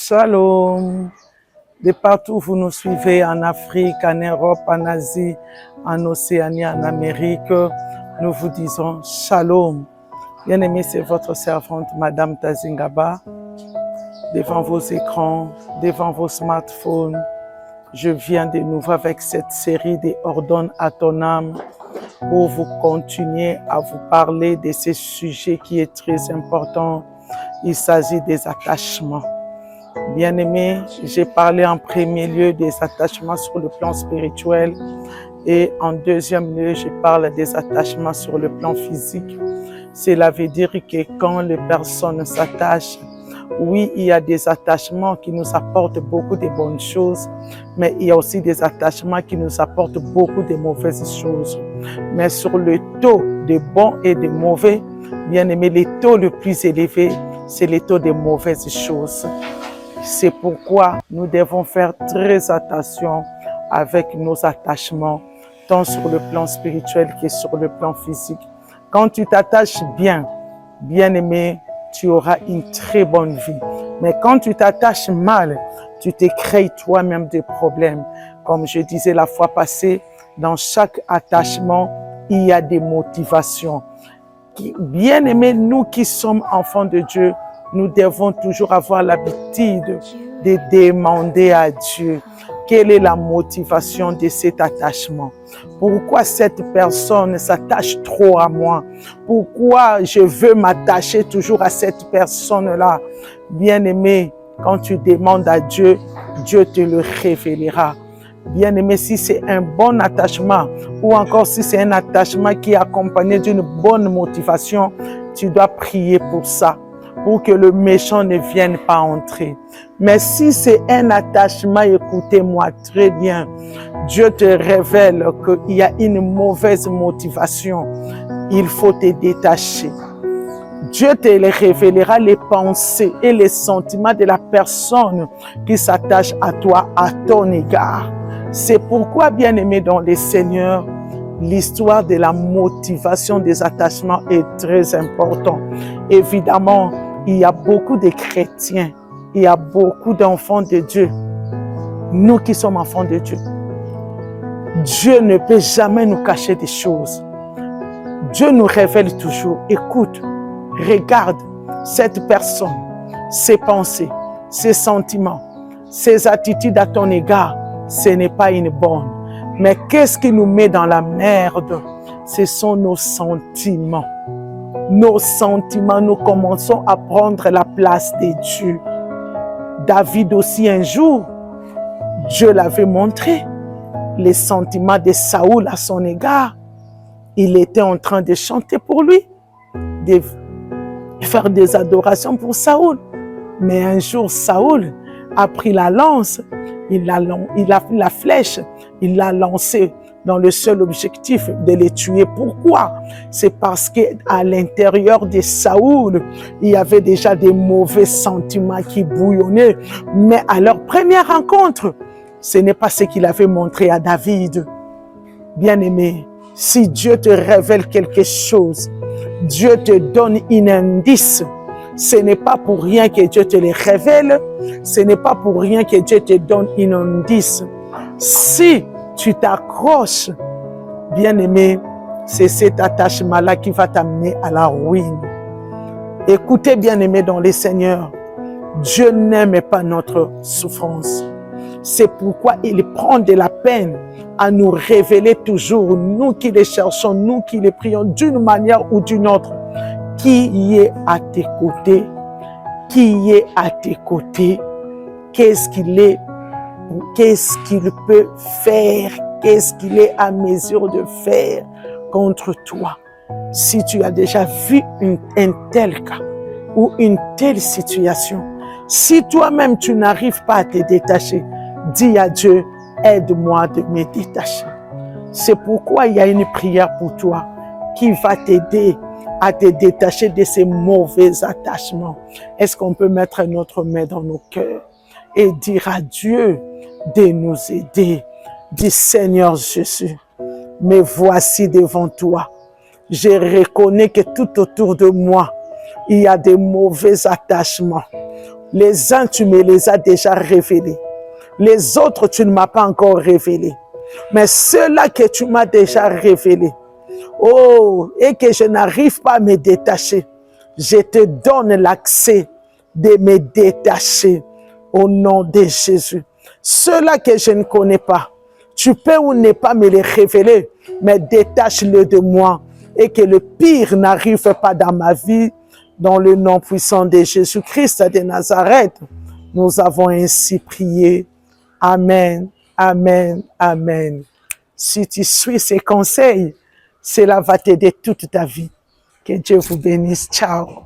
Shalom. De partout où vous nous suivez, en Afrique, en Europe, en Asie, en Océanie, en Amérique, nous vous disons Shalom. Bien-aimés, c'est votre servante, Madame Tazingaba. Devant vos écrans, devant vos smartphones, je viens de nouveau avec cette série de Ordonne à ton âme pour vous continuer à vous parler de ce sujet qui est très important. Il s'agit des attachements. Bien-aimés, j'ai parlé en premier lieu des attachements sur le plan spirituel et en deuxième lieu, je parle des attachements sur le plan physique. Cela veut dire que quand les personnes s'attachent, oui, il y a des attachements qui nous apportent beaucoup de bonnes choses, mais il y a aussi des attachements qui nous apportent beaucoup de mauvaises choses. Mais sur le taux de bons et de mauvais, bien aimé, le taux le plus élevé, c'est le taux de mauvaises choses. C'est pourquoi nous devons faire très attention avec nos attachements, tant sur le plan spirituel que sur le plan physique. Quand tu t'attaches bien, bien aimé, tu auras une très bonne vie. Mais quand tu t'attaches mal, tu te crées toi-même des problèmes. Comme je disais la fois passée, dans chaque attachement, il y a des motivations. Bien aimé, nous qui sommes enfants de Dieu, nous devons toujours avoir l'habitude de demander à Dieu quelle est la motivation de cet attachement. Pourquoi cette personne s'attache trop à moi? Pourquoi je veux m'attacher toujours à cette personne-là? Bien-aimé, quand tu demandes à Dieu, Dieu te le révélera. Bien-aimé, si c'est un bon attachement ou encore si c'est un attachement qui est accompagné d'une bonne motivation, tu dois prier pour ça, pour que le méchant ne vienne pas entrer. Mais si c'est un attachement, écoutez-moi très bien, Dieu te révèle qu'il y a une mauvaise motivation, il faut te détacher. Dieu te révélera les pensées et les sentiments de la personne qui s'attache à toi, à ton égard. C'est pourquoi, bien-aimé dans le Seigneur, l'histoire de la motivation des attachements est très importante. Évidemment, il y a beaucoup de chrétiens, il y a beaucoup d'enfants de Dieu. Nous qui sommes enfants de Dieu, Dieu ne peut jamais nous cacher des choses. Dieu nous révèle toujours. Écoute, regarde cette personne, ses pensées, ses sentiments, ses attitudes à ton égard. Ce n'est pas une bonne. Mais qu'est-ce qui nous met dans la merde? Ce sont nos sentiments. Nos sentiments, nous commençons à prendre la place de Dieu. David aussi un jour, Dieu l'avait montré, les sentiments de Saoul à son égard. Il était en train de chanter pour lui, de faire des adorations pour Saoul. Mais un jour, Saoul a pris la lance, il a pris la flèche, il l'a lancée dans le seul objectif de les tuer. Pourquoi? C'est parce qu'à l'intérieur de Saoul, il y avait déjà des mauvais sentiments qui bouillonnaient. Mais à leur première rencontre, ce n'est pas ce qu'il avait montré à David. Bien-aimé, si Dieu te révèle quelque chose, Dieu te donne un indice, ce n'est pas pour rien que Dieu te le révèle, ce n'est pas pour rien que Dieu te donne un indice. Si tu t'accroches, bien-aimé, c'est cet attachement-là qui va t'amener à la ruine. Écoutez, bien-aimé dans le Seigneur, Dieu n'aime pas notre souffrance. C'est pourquoi il prend de la peine à nous révéler toujours, nous qui les cherchons, nous qui les prions d'une manière ou d'une autre, qui est à tes côtés, qui est à tes côtés, qu'est-ce qu'il est, qu'est-ce qu'il peut faire, qu'est-ce qu'il est à mesure de faire contre toi. Si tu as déjà vu un tel cas ou une telle situation, si toi-même tu n'arrives pas à te détacher, dis à Dieu, aide-moi de me détacher. C'est pourquoi il y a une prière pour toi qui va t'aider à te détacher de ces mauvais attachements. Est-ce qu'on peut mettre notre main dans nos cœurs et dire à Dieu de nous aider? Dis Seigneur Jésus, me voici devant toi. Je reconnais que tout autour de moi, il y a des mauvais attachements. Les uns, tu me les as déjà révélés. Les autres, tu ne m'as pas encore révélés. Mais ceux-là que tu m'as déjà révélés, oh, et que je n'arrive pas à me détacher, je te donne l'accès de me détacher au nom de Jésus. Ceux-là que je ne connais pas, tu peux ou ne pas me les révéler, mais détache-le de moi et que le pire n'arrive pas dans ma vie. Dans le nom puissant de Jésus-Christ de Nazareth, nous avons ainsi prié. Amen, amen, amen. Si tu suis ces conseils, cela va t'aider toute ta vie. Que Dieu vous bénisse. Ciao.